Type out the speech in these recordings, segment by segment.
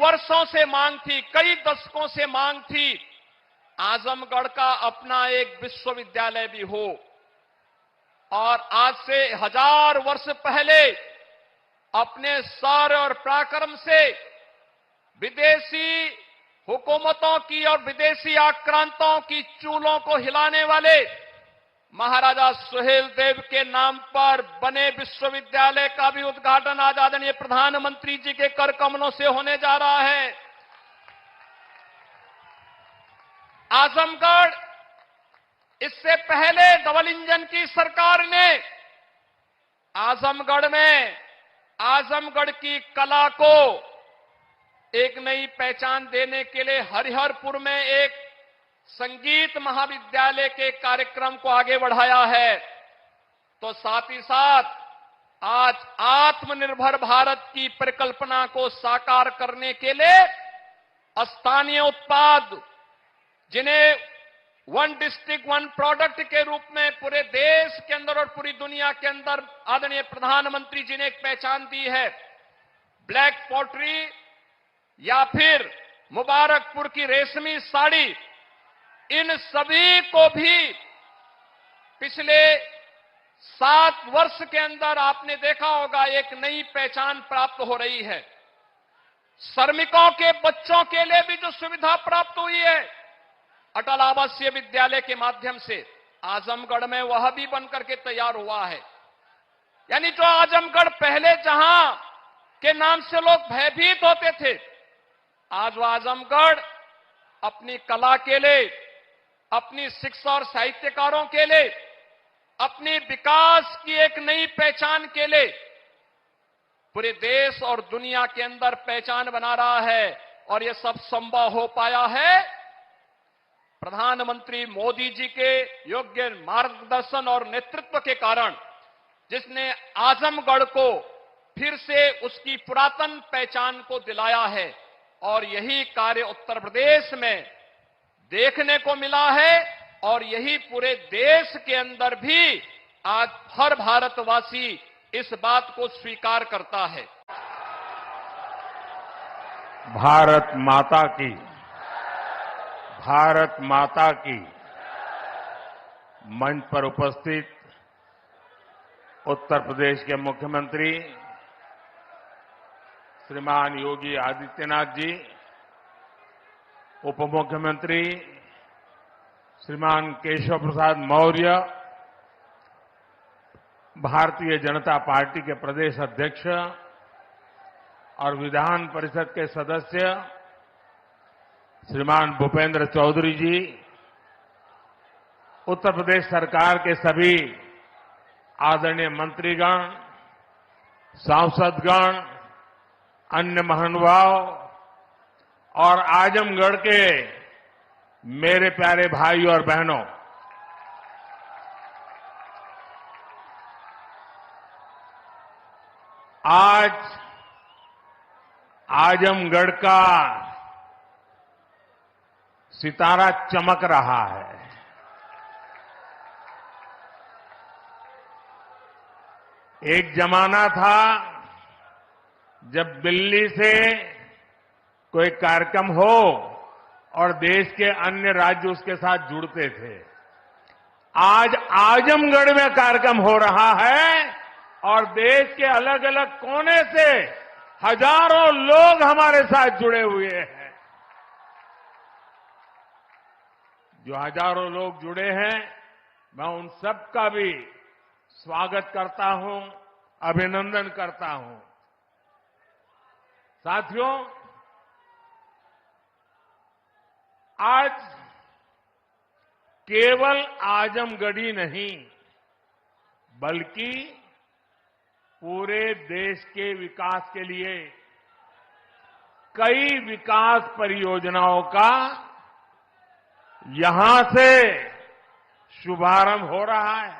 वर्षों से मांग थी, कई दशकों से मांग थी, आजमगढ़ का अपना एक विश्वविद्यालय भी हो। और आज से 1000 वर्ष पहले अपने शौर्य और पराक्रम से विदेशी हुकूमतों की और विदेशी आक्रांताओं की चूलों को हिलाने वाले महाराजा सुहेल देव के नाम पर बने विश्वविद्यालय का भी उद्घाटन आज आदरणीय प्रधानमंत्री जी के कर कमलों से होने जा रहा है। आजमगढ़, इससे पहले डबल इंजन की सरकार ने आजमगढ़ में आजमगढ़ की कला को एक नई पहचान देने के लिए हरिहरपुर में एक संगीत महाविद्यालय के कार्यक्रम को आगे बढ़ाया है। तो साथ ही साथ आज आत्मनिर्भर भारत की परिकल्पना को साकार करने के लिए स्थानीय उत्पाद, जिन्हें वन डिस्ट्रिक्ट वन प्रोडक्ट के रूप में पूरे देश के अंदर और पूरी दुनिया के अंदर आदरणीय प्रधानमंत्री जी ने एक पहचान दी है। ब्लैक पॉटरी या फिर मुबारकपुर की रेशमी साड़ी, इन सभी को भी पिछले 7 वर्ष के अंदर आपने देखा होगा एक नई पहचान प्राप्त हो रही है। श्रमिकों के बच्चों के लिए भी जो सुविधा प्राप्त हुई है अटल आवासीय विद्यालय के माध्यम से, आजमगढ़ में वह भी बनकर के तैयार हुआ है। यानी जो आजमगढ़ पहले जहां के नाम से लोग भयभीत होते थे, आज वह आजमगढ़ अपनी कला के लिए, अपनी शिक्षा और साहित्यकारों के लिए, अपनी विकास की एक नई पहचान के लिए पूरे देश और दुनिया के अंदर पहचान बना रहा है। और यह सब संभव हो पाया है प्रधानमंत्री मोदी जी के योग्य मार्गदर्शन और नेतृत्व के कारण, जिसने आजमगढ़ को फिर से उसकी पुरातन पहचान को दिलाया है। और यही कार्य उत्तर प्रदेश में देखने को मिला है और यही पूरे देश के अंदर भी आज हर भारतवासी इस बात को स्वीकार करता है। भारत माता की मंच पर उपस्थित उत्तर प्रदेश के मुख्यमंत्री श्रीमान योगी आदित्यनाथ जी, उप मुख्यमंत्री श्रीमान केशव प्रसाद मौर्य, भारतीय जनता पार्टी के प्रदेश अध्यक्ष और विधान परिषद के सदस्य श्रीमान भूपेंद्र चौधरी जी, उत्तर प्रदेश सरकार के सभी आदरणीय मंत्रीगण, सांसदगण, अन्य महानुभाव और आजमगढ़ के मेरे प्यारे भाई और बहनों, आज आजमगढ़ का सितारा चमक रहा है। एक जमाना था जब दिल्ली से कोई कार्यक्रम हो और देश के अन्य राज्य उसके साथ जुड़ते थे। आज आजमगढ़ में कार्यक्रम हो रहा है और देश के अलग अलग कोने से हजारों लोग हमारे साथ जुड़े हुए हैं। जो हजारों लोग जुड़े हैं, मैं उन सबका भी स्वागत करता हूं, अभिनंदन करता हूं। साथियों, आज केवल आजमगढ़ी नहीं बल्कि पूरे देश के विकास के लिए कई विकास परियोजनाओं का यहां से शुभारंभ हो रहा है।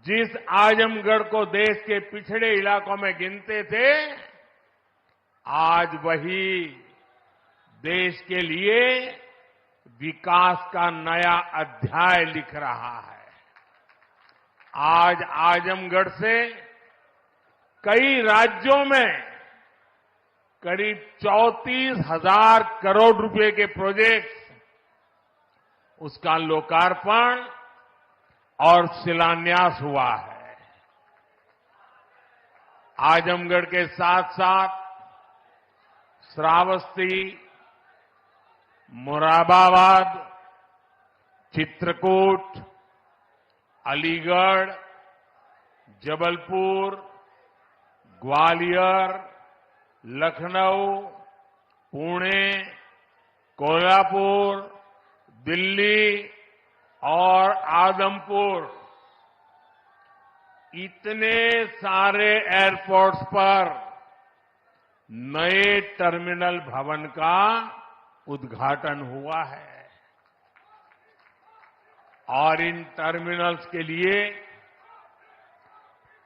जिस आजमगढ़ को देश के पिछड़े इलाकों में गिनते थे, आज वही देश के लिए विकास का नया अध्याय लिख रहा है। आज आजमगढ़ से कई राज्यों में करीब 34,000 करोड़ रुपए के प्रोजेक्ट्स, उसका लोकार्पण और शिलान्यास हुआ है। आजमगढ़ के साथ साथ श्रावस्ती, मुरादाबाद, चित्रकूट, अलीगढ़, जबलपुर, ग्वालियर, लखनऊ, पुणे, कोल्हापुर, दिल्ली और आदमपुर, इतने सारे एयरपोर्ट्स पर नए टर्मिनल भवन का उद्घाटन हुआ है। और इन टर्मिनल्स के लिए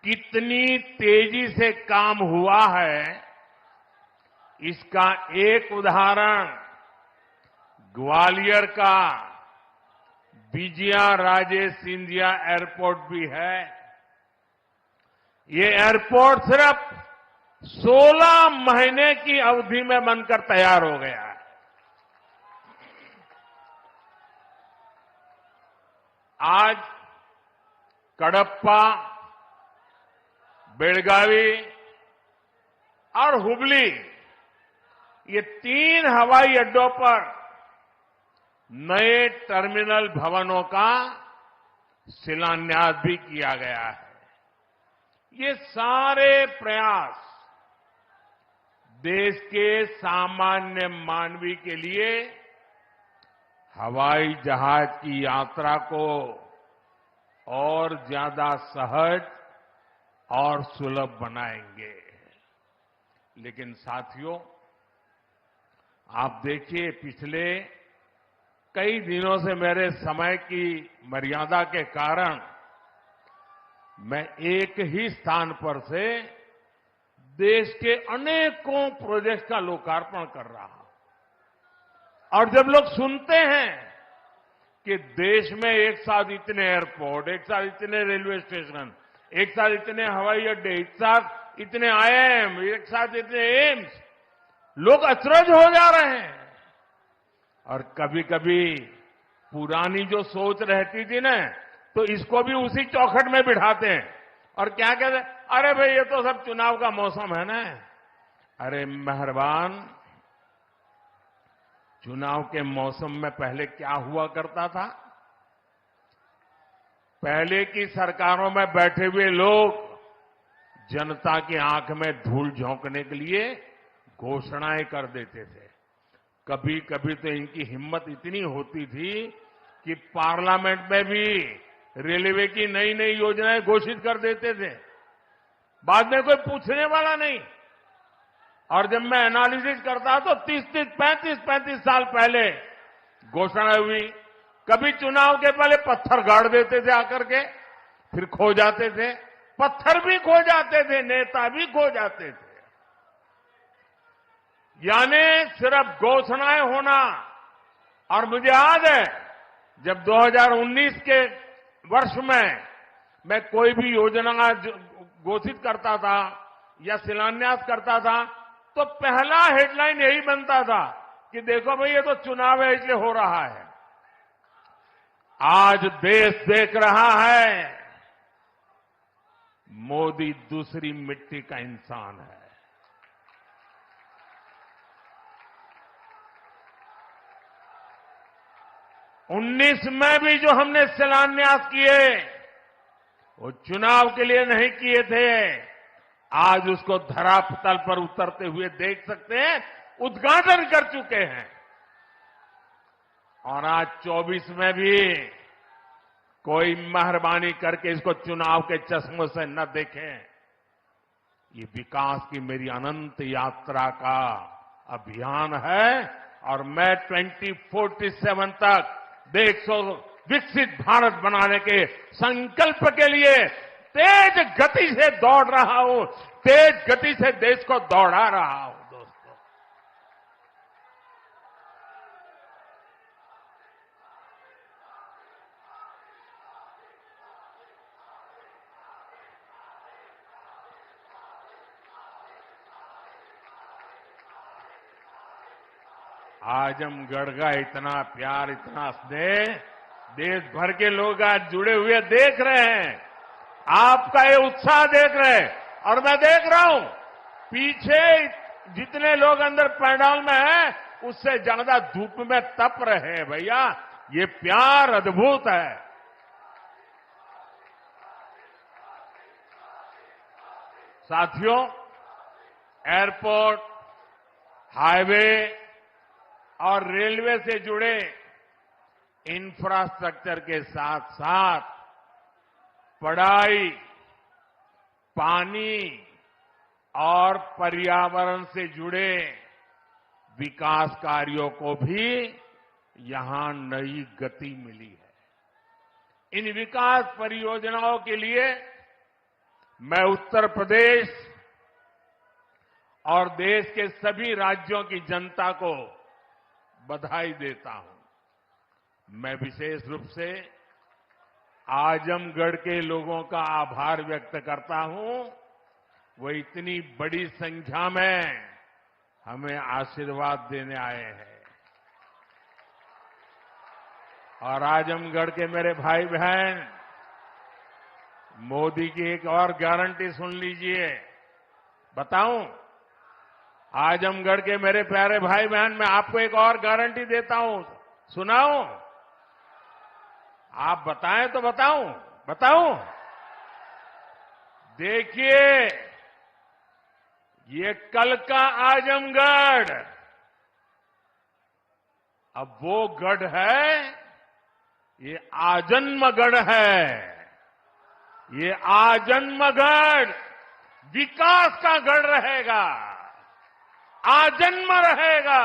कितनी तेजी से काम हुआ है, इसका एक उदाहरण ग्वालियर का विजया राजे सिंधिया एयरपोर्ट भी है। ये एयरपोर्ट सिर्फ 16 महीने की अवधि में बनकर तैयार हो गया है। आज कडप्पा, बेलगावी और हुबली, ये 3 हवाई अड्डों पर नए टर्मिनल भवनों का शिलान्यास भी किया गया है। ये सारे प्रयास देश के सामान्य मानवी के लिए हवाई जहाज की यात्रा को और ज्यादा सहज और सुलभ बनाएंगे। लेकिन साथियों, आप देखिए, पिछले कई दिनों से मेरे समय की मर्यादा के कारण मैं एक ही स्थान पर से देश के अनेकों प्रोजेक्ट का लोकार्पण कर रहा हूं। और जब लोग सुनते हैं कि देश में एक साथ इतने एयरपोर्ट, एक साथ इतने रेलवे स्टेशन, एक साथ इतने हवाई अड्डे, एक साथ इतने आईआईएम, एक साथ इतने एम्स, लोग अचरज हो जा रहे हैं। और कभी कभी पुरानी जो सोच रहती थी ना, तो इसको भी उसी चौखट में बिठाते हैं और क्या कहते हैं, अरे भाई ये तो सब चुनाव का मौसम है ना। अरे मेहरबान, चुनाव के मौसम में पहले क्या हुआ करता था? पहले की सरकारों में बैठे हुए लोग जनता की आंख में धूल झोंकने के लिए घोषणाएं कर देते थे। कभी कभी तो इनकी हिम्मत इतनी होती थी कि पार्लियामेंट में भी रेलवे की नई नई योजनाएं घोषित कर देते थे, बाद में कोई पूछने वाला नहीं। और जब मैं एनालिसिस करता तो 35 साल पहले घोषणा हुई। कभी चुनाव के पहले पत्थर गाड़ देते थे आकर के, फिर खो जाते थे, पत्थर भी खो जाते थे, नेता भी खो जाते थे। यानी सिर्फ घोषणाएं होना। और मुझे याद है, जब 2019 के वर्ष में मैं कोई भी योजना घोषित करता था या शिलान्यास करता था, तो पहला हेडलाइन यही बनता था कि देखो भाई, ये तो चुनाव है इसलिए हो रहा है। आज देश देख रहा है, मोदी दूसरी मिट्टी का इंसान है। उन्नीस में भी जो हमने शिलान्यास किए, वो चुनाव के लिए नहीं किए थे। आज उसको धरातल पर उतरते हुए देख सकते हैं, उद्घाटन कर चुके हैं। और आज 24 में भी कोई मेहरबानी करके इसको चुनाव के चश्मों से न देखें। ये विकास की मेरी अनंत यात्रा का अभियान है और मैं 2047 तक देश को विकसित भारत बनाने के संकल्प के लिए तेज गति से दौड़ रहा हूं, तेज गति से देश को दौड़ा रहा हूं। दोस्तों, आजमगढ़ का इतना प्यार, इतना स्नेह देश भर के लोग आज जुड़े हुए देख रहे हैं। आपका ये उत्साह देख रहे हैं और मैं देख रहा हूं पीछे जितने लोग अंदर पंडाल में हैं उससे ज्यादा धूप में तप रहे हैं। भैया ये प्यार अद्भुत है। साथियों, एयरपोर्ट, हाईवे और रेलवे से जुड़े इंफ्रास्ट्रक्चर के साथ साथ पढ़ाई, पानी और पर्यावरण से जुड़े विकास कार्यों को भी यहां नई गति मिली है। इन विकास परियोजनाओं के लिए मैं उत्तर प्रदेश और देश के सभी राज्यों की जनता को बधाई देता हूं। मैं विशेष रूप से आजमगढ़ के लोगों का आभार व्यक्त करता हूं। वो इतनी बड़ी संख्या में हमें आशीर्वाद देने आए हैं। और आजमगढ़ के मेरे भाई बहन, मोदी की एक और गारंटी सुन लीजिए। बताऊं, आजमगढ़ के मेरे प्यारे भाई बहन, मैं आपको एक और गारंटी देता हूं, सुनाऊं? आप बताएं तो बताऊं? देखिए, ये कल का आजमगढ़ अब वो गढ़ है, ये आजन्मगढ़ है। ये आजन्मगढ़ विकास का गढ़ रहेगा, आजन्म रहेगा।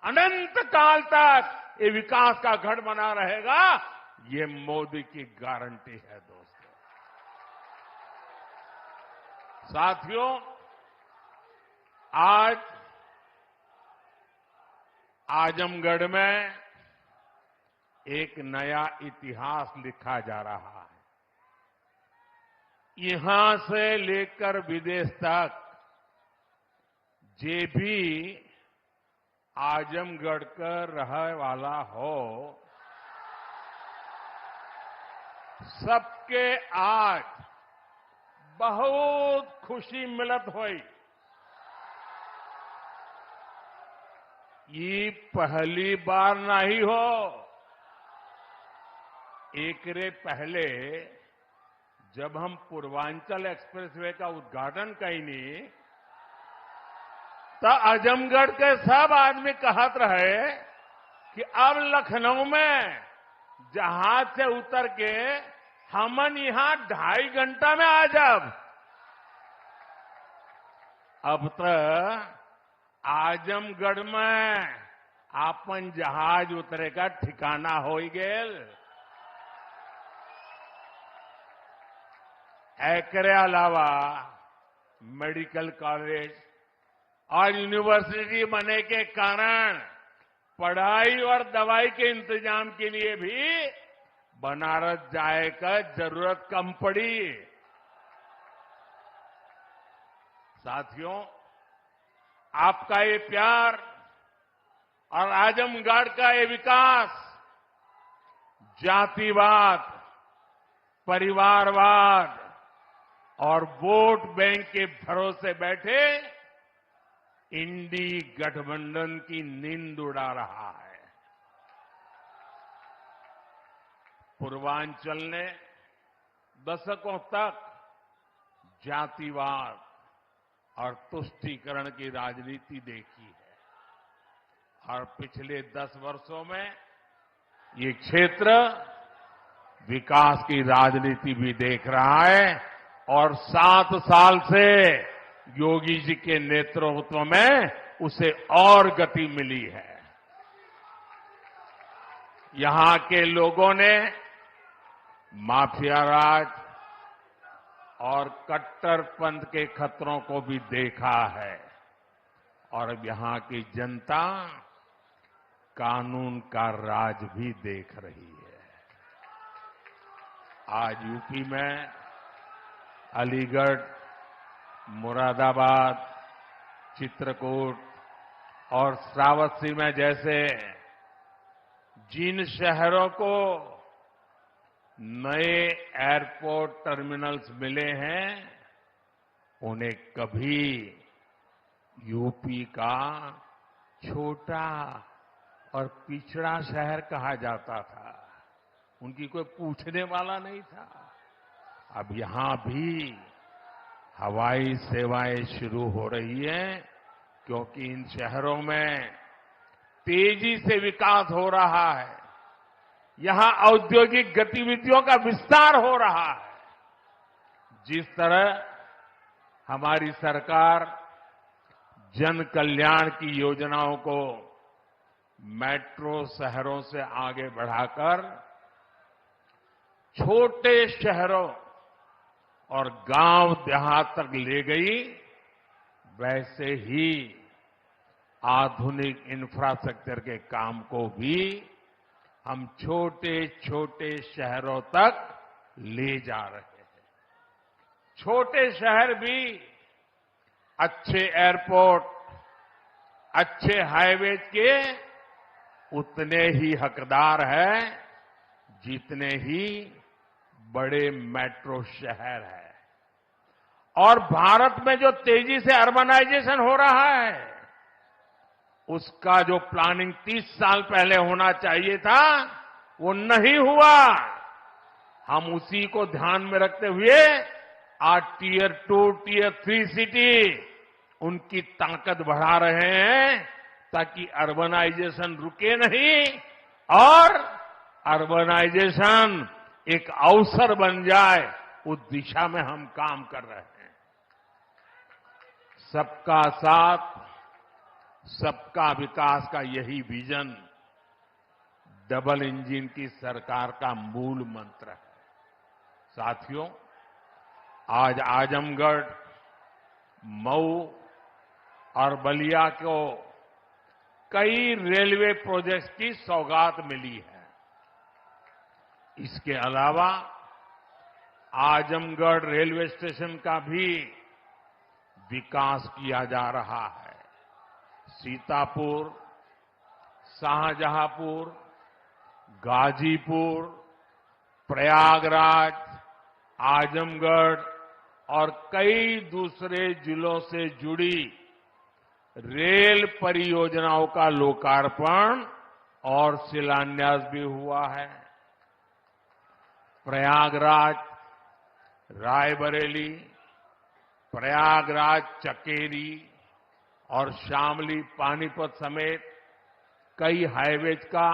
अनंत काल तक ये विकास का गढ़ बना रहेगा। ये मोदी की गारंटी है दोस्तों। साथियों, आज आजमगढ़ में एक नया इतिहास लिखा जा रहा है। यहां से लेकर विदेश तक जे भी आजमगढ़ का रहे वाला हो, सबके आज बहुत खुशी मिलत हुई। ये पहली बार नहीं हो। एकरे पहले जब हम पूर्वांचल एक्सप्रेसवे का उद्घाटन कईनी तो आजमगढ़ के सब आदमी कहत रहे कि अब लखनऊ में जहाज से उतर के हमन यहां 2.5 घंटा में आ जाब। अब तक आजमगढ़ में आपन जहाज उतरे का ठिकाना हो गेल। एकरे अलावा मेडिकल कॉलेज और यूनिवर्सिटी बने के कारण पढ़ाई और दवाई के इंतजाम के लिए भी बनारस जाए का जरूरत कम पड़ी। साथियों, आपका ये प्यार और आजमगढ़ का ये विकास जातिवाद, परिवारवाद और वोट बैंक के भरोसे बैठे इंडी गठबंधन की नींद उड़ा रहा है। पूर्वांचल ने दशकों तक जातिवाद और तुष्टीकरण की राजनीति देखी है और पिछले 10 वर्षों में ये क्षेत्र विकास की राजनीति भी देख रहा है और 7 साल से योगी जी के नेतृत्व में उसे और गति मिली है। यहां के लोगों ने माफिया राज और कट्टरपंथ के खतरों को भी देखा है और अब यहां की जनता कानून का राज भी देख रही है। आज यूपी में अलीगढ़, मुरादाबाद, चित्रकूट, और श्रावस्ती में जैसे जिन शहरों को नए एयरपोर्ट टर्मिनल्स मिले हैं, उन्हें कभी यूपी का छोटा और पिछड़ा शहर कहा जाता था। उनकी कोई पूछने वाला नहीं था। अब यहां भी हवाई सेवाएं शुरू हो रही हैं, क्योंकि इन शहरों में तेजी से विकास हो रहा है। यहां औद्योगिक गतिविधियों का विस्तार हो रहा है। जिस तरह हमारी सरकार जन कल्याण की योजनाओं को मेट्रो शहरों से आगे बढ़ाकर छोटे शहरों और गांव देहात तक ले गई, वैसे ही आधुनिक इंफ्रास्ट्रक्चर के काम को भी हम छोटे छोटे शहरों तक ले जा रहे हैं। छोटे शहर भी अच्छे एयरपोर्ट, अच्छे हाईवे के उतने ही हकदार हैं जितने ही बड़े मेट्रो शहर हैं। और भारत में जो तेजी से अर्बनाइजेशन हो रहा है, उसका जो प्लानिंग 30 साल पहले होना चाहिए था, वो नहीं हुआ। हम उसी को ध्यान में रखते हुए आज टियर 2, टियर 3 सिटी उनकी ताकत बढ़ा रहे हैं, ताकि अर्बनाइजेशन रुके नहीं और अर्बनाइजेशन एक अवसर बन जाए, उस दिशा में हम काम कर रहे हैं। सबका साथ, सबका विकास का यही विजन डबल इंजन की सरकार का मूल मंत्र है। साथियों, आज आजमगढ़, मऊ और बलिया को कई रेलवे प्रोजेक्ट्स की सौगात मिली है। इसके अलावा आजमगढ़ रेलवे स्टेशन का भी विकास किया जा रहा है। सीतापुर, शाहजहांपुर, गाजीपुर, प्रयागराज, आजमगढ़ और कई दूसरे जिलों से जुड़ी रेल परियोजनाओं का लोकार्पण और शिलान्यास भी हुआ है। प्रयागराज रायबरेली, प्रयागराज चकेरी और शामली पानीपत समेत कई हाईवेज का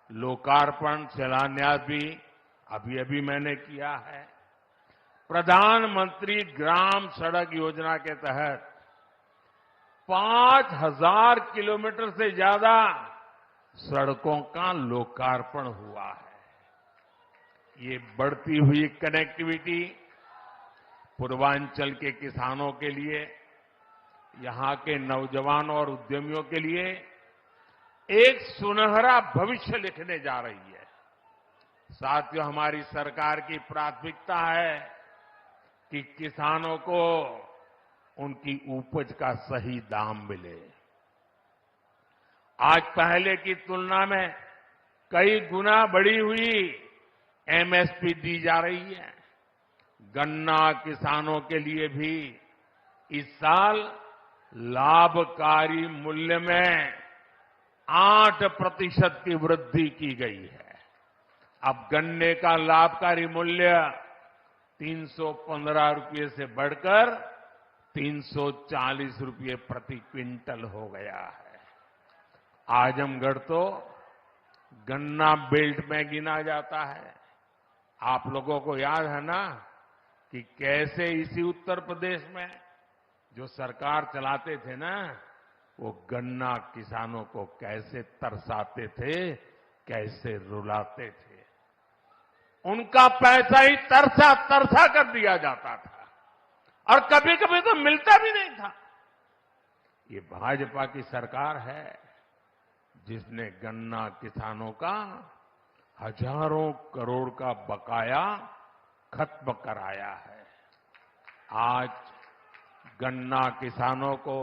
लोकार्पण शिलान्यास भी अभी अभी मैंने किया है। प्रधानमंत्री ग्राम सड़क योजना के तहत 5000 किलोमीटर से ज्यादा सड़कों का लोकार्पण हुआ है। ये बढ़ती हुई कनेक्टिविटी पूर्वांचल के किसानों के लिए, यहां के नौजवानों और उद्यमियों के लिए एक सुनहरा भविष्य लिखने जा रही है। साथियों, हमारी सरकार की प्राथमिकता है कि किसानों को उनकी उपज का सही दाम मिले। आज पहले की तुलना में कई गुना बढ़ी हुई एमएसपी दी जा रही है। गन्ना किसानों के लिए भी इस साल लाभकारी मूल्य में 8% की वृद्धि की गई है। अब गन्ने का लाभकारी मूल्य 315 रुपये से बढ़कर 340 रुपये प्रति क्विंटल हो गया है। आजमगढ़ तो गन्ना बेल्ट में गिना जाता है। आप लोगों को याद है ना कि कैसे इसी उत्तर प्रदेश में जो सरकार चलाते थे ना, वो गन्ना किसानों को कैसे तरसाते थे, कैसे रुलाते थे। उनका पैसा ही तरसा तरसा कर दिया जाता था और कभी कभी तो मिलता भी नहीं था। ये भाजपा की सरकार है जिसने गन्ना किसानों का हजारों करोड़ का बकाया खत्म कराया है। आज गन्ना किसानों को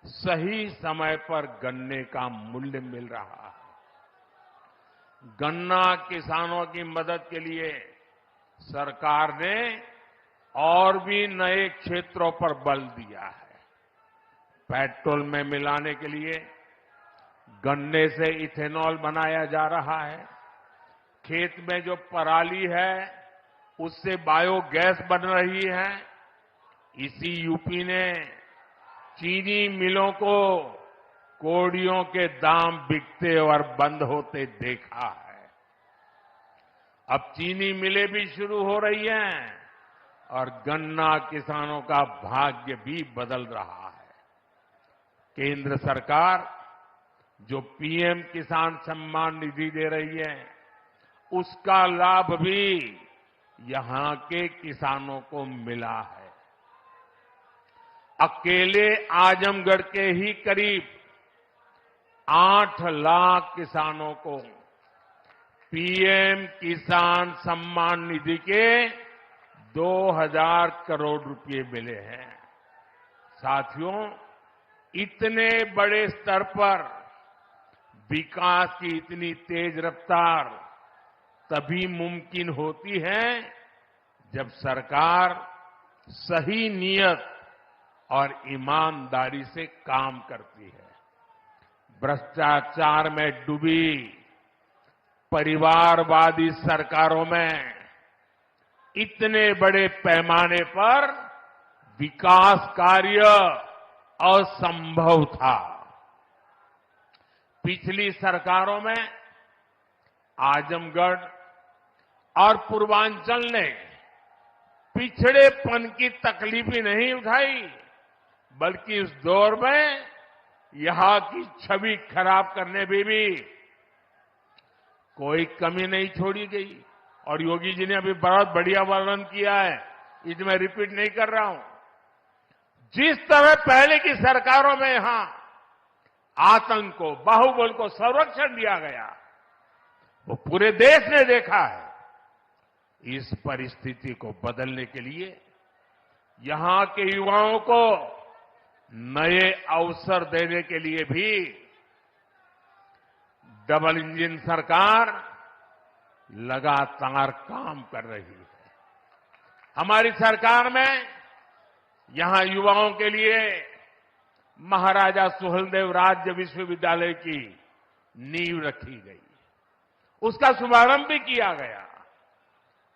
सही समय पर गन्ने का मूल्य मिल रहा है। गन्ना किसानों की मदद के लिए सरकार ने और भी नए क्षेत्रों पर बल दिया है। पेट्रोल में मिलाने के लिए गन्ने से इथेनॉल बनाया जा रहा है। खेत में जो पराली है उससे बायोगैस बन रही है। इसी यूपी ने चीनी मिलों को कोड़ियों के दाम बिकते और बंद होते देखा है। अब चीनी मिलें भी शुरू हो रही हैं और गन्ना किसानों का भाग्य भी बदल रहा है। केंद्र सरकार जो पीएम किसान सम्मान निधि दे रही है उसका लाभ भी यहां के किसानों को मिला है। अकेले आजमगढ़ के ही करीब 8 लाख किसानों को पीएम किसान सम्मान निधि के 2000 करोड़ रुपए मिले हैं। साथियों, इतने बड़े स्तर पर विकास की इतनी तेज रफ्तार तभी मुमकिन होती है जब सरकार सही नीयत और ईमानदारी से काम करती है। भ्रष्टाचार में डूबी परिवारवादी सरकारों में इतने बड़े पैमाने पर विकास कार्य असंभव था। पिछली सरकारों में आजमगढ़ और पूर्वांचल ने पिछड़ेपन की तकलीफ ही नहीं उठाई, बल्कि उस दौर में यहां की छवि खराब करने में भी कोई कमी नहीं छोड़ी गई। और योगी जी ने अभी बहुत बढ़िया वर्णन किया है, इसे मैं रिपीट नहीं कर रहा हूं। जिस तरह पहले की सरकारों में यहां आतंक को, बाहुबल को संरक्षण दिया गया, वो पूरे देश ने देखा है। इस परिस्थिति को बदलने के लिए यहां के युवाओं को नए अवसर देने के लिए भी डबल इंजन सरकार लगातार काम कर रही है। हमारी सरकार में यहां युवाओं के लिए महाराजा सुहेलदेव राज्य विश्वविद्यालय की नींव रखी गई, उसका शुभारंभ भी किया गया।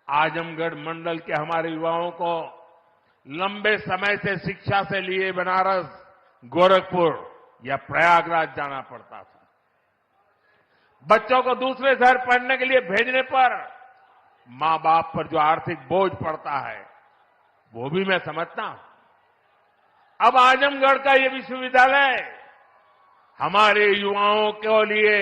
आजमगढ़ मंडल के हमारे युवाओं को लंबे समय से शिक्षा से लिए बनारस, गोरखपुर या प्रयागराज जाना पड़ता था। बच्चों को दूसरे शहर पढ़ने के लिए भेजने पर मां बाप पर जो आर्थिक बोझ पड़ता है वो भी मैं समझता हूं। अब आजमगढ़ का ये विश्वविद्यालय हमारे युवाओं के लिए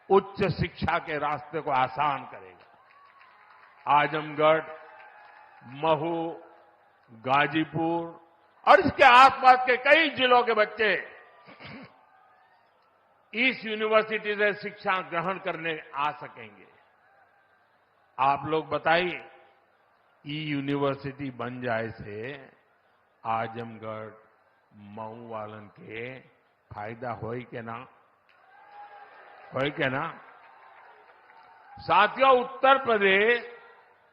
उच्च शिक्षा के रास्ते को आसान करेगा। आजमगढ़, महू, गाजीपुर और इसके आसपास के कई जिलों के बच्चे इस यूनिवर्सिटी से शिक्षा ग्रहण करने आ सकेंगे। आप लोग बताइए, ई यूनिवर्सिटी बन जाए से आजमगढ़, मऊ वालन के फायदा होई के ना? होई के ना? साथियों, उत्तर प्रदेश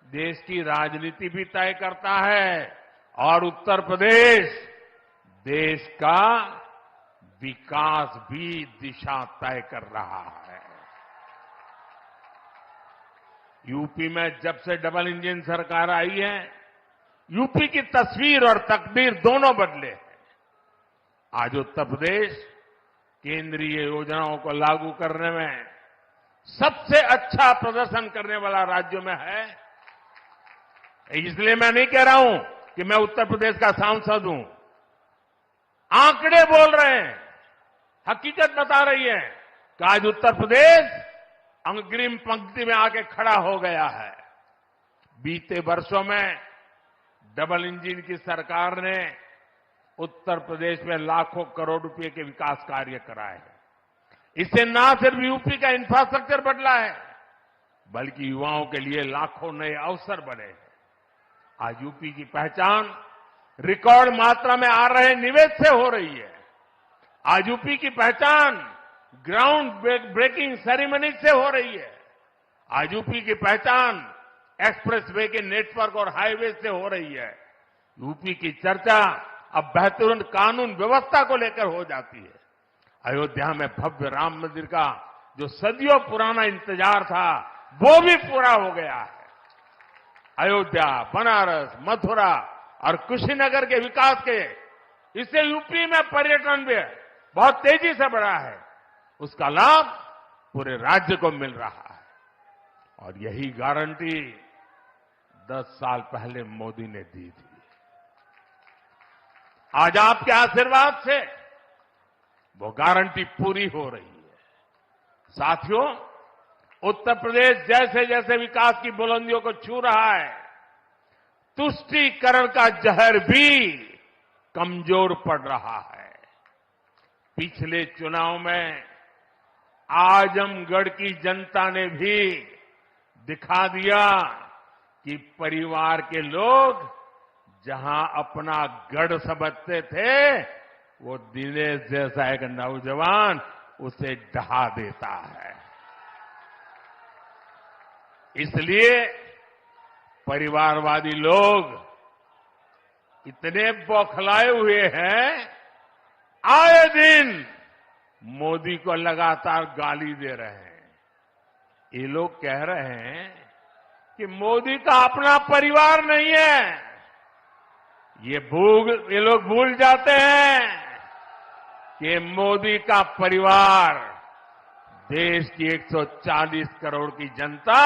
देश की राजनीति भी तय करता है और उत्तर प्रदेश देश का विकास भी दिशा तय कर रहा है। यूपी में जब से डबल इंजन सरकार आई है, यूपी की तस्वीर और तकदीर दोनों बदले हैं। आज उत्तर प्रदेश केंद्रीय योजनाओं को लागू करने में सबसे अच्छा प्रदर्शन करने वाला राज्यों में है। इसलिए मैं नहीं कह रहा हूं कि मैं उत्तर प्रदेश का सांसद हूं। आंकड़े बोल रहे हैं, हकीकत बता रही है कि आज उत्तर प्रदेश अग्रिम पंक्ति में आके खड़ा हो गया है। बीते वर्षों में डबल इंजन की सरकार ने उत्तर प्रदेश में लाखों करोड़ रुपए के विकास कार्य कराए हैं। इससे न सिर्फ यूपी का इंफ्रास्ट्रक्चर बदला है, बल्कि युवाओं के लिए लाखों नए अवसर बने हैं। आज यूपी की पहचान रिकॉर्ड मात्रा में आ रहे निवेश से हो रही है। आज यूपी की पहचान ग्राउंड ब्रेकिंग सेरेमनी से हो रही है। आज यूपी की पहचान एक्सप्रेसवे के नेटवर्क और हाईवे से हो रही है। यूपी की चर्चा अब बेहतरीन कानून व्यवस्था को लेकर हो जाती है। अयोध्या में भव्य राम मंदिर का जो सदियों पुराना इंतजार था, वो भी पूरा हो गया है। अयोध्या, बनारस, मथुरा और कुशीनगर के विकास के इससे यूपी में पर्यटन भी बहुत तेजी से बढ़ा है। उसका लाभ पूरे राज्य को मिल रहा है और यही गारंटी 10 साल पहले मोदी ने दी थी। आज आपके आशीर्वाद से वो गारंटी पूरी हो रही है। साथियों, उत्तर प्रदेश जैसे जैसे विकास की बुलंदियों को छू रहा है, तुष्टीकरण का जहर भी कमजोर पड़ रहा है। पिछले चुनाव में आजमगढ़ की जनता ने भी दिखा दिया कि परिवार के लोग जहां अपना गढ़ समझते थे, वो दिनेश जैसा एक नौजवान उसे ढहा देता है। इसलिए परिवारवादी लोग इतने बौखलाए हुए हैं, आए दिन मोदी को लगातार गाली दे रहे हैं। ये लोग कह रहे हैं कि मोदी का अपना परिवार नहीं है। ये लोग भूल जाते हैं कि मोदी का परिवार देश की 140 करोड़ की जनता,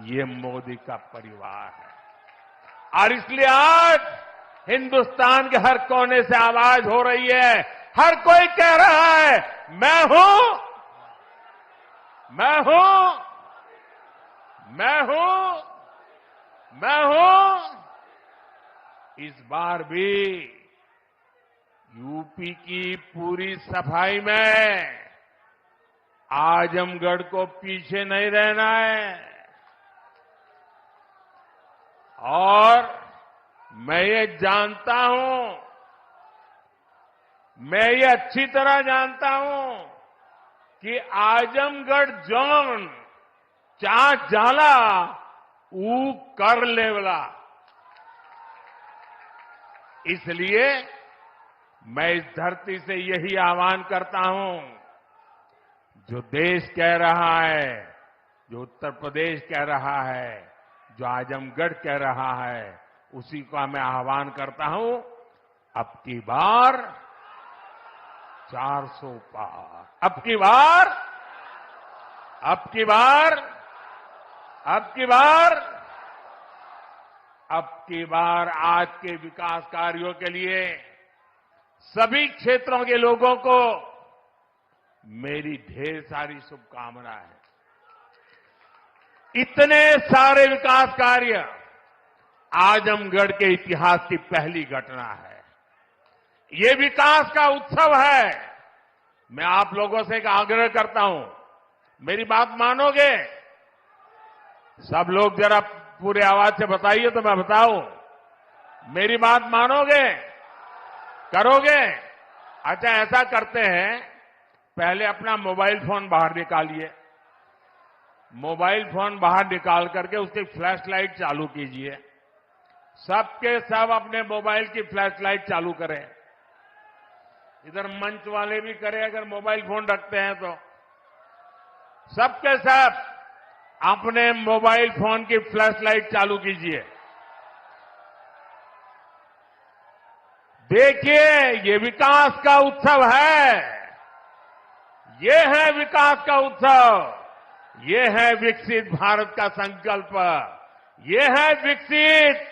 ये मोदी का परिवार है। और इसलिए आज हिंदुस्तान के हर कोने से आवाज हो रही है, हर कोई कह रहा है, मैं हूं, मैं हूं, मैं हूं, मैं हूं। इस बार भी यूपी की पूरी सफाई में आजमगढ़ को पीछे नहीं रहना है। और मैं ये जानता हूं, मैं ये अच्छी तरह जानता हूं कि आजमगढ़ जोन चाह जाला ऊ कर लेवला। इसलिए मैं इस धरती से यही आह्वान करता हूं, जो देश कह रहा है, जो उत्तर प्रदेश कह रहा है, जो आजमगढ़ कह रहा है, उसी का मैं आह्वान करता हूं, अब की बार 400 पार, अब की बार, अब की बार, अब की बार, अब की बार आज के विकास कार्यों के लिए सभी क्षेत्रों के लोगों को मेरी ढेर सारी शुभकामनाएं हैं। इतने सारे विकास कार्य आजमगढ़ के इतिहास की पहली घटना है। ये विकास का उत्सव है। मैं आप लोगों से एक आग्रह करता हूं, मेरी बात मानोगे? सब लोग जरा पूरे आवाज से बताइए तो मैं बताऊं। मेरी बात मानोगे? करोगे? अच्छा, ऐसा करते हैं, पहले अपना मोबाइल फोन बाहर निकालिए। मोबाइल फोन बाहर निकाल करके उसकी फ्लैश लाइट चालू कीजिए। सबके सब अपने मोबाइल की फ्लैश लाइट चालू करें। इधर मंच वाले भी करें अगर मोबाइल फोन रखते हैं तो। सबके सब अपने मोबाइल फोन की फ्लैश लाइट चालू कीजिए। देखिए, ये विकास का उत्सव है। ये है विकास का उत्सव। ये है विकसित भारत का संकल्प। ये है विकसित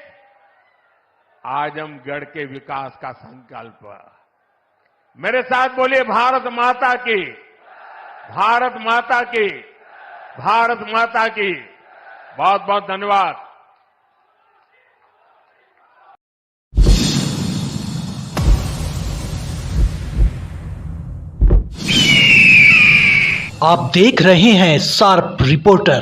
आजमगढ़ के विकास का संकल्प। मेरे साथ बोलिए, भारत माता की, भारत माता की, भारत माता की। बहुत बहुत धन्यवाद। आप देख रहे हैं शार्प रिपोर्टर।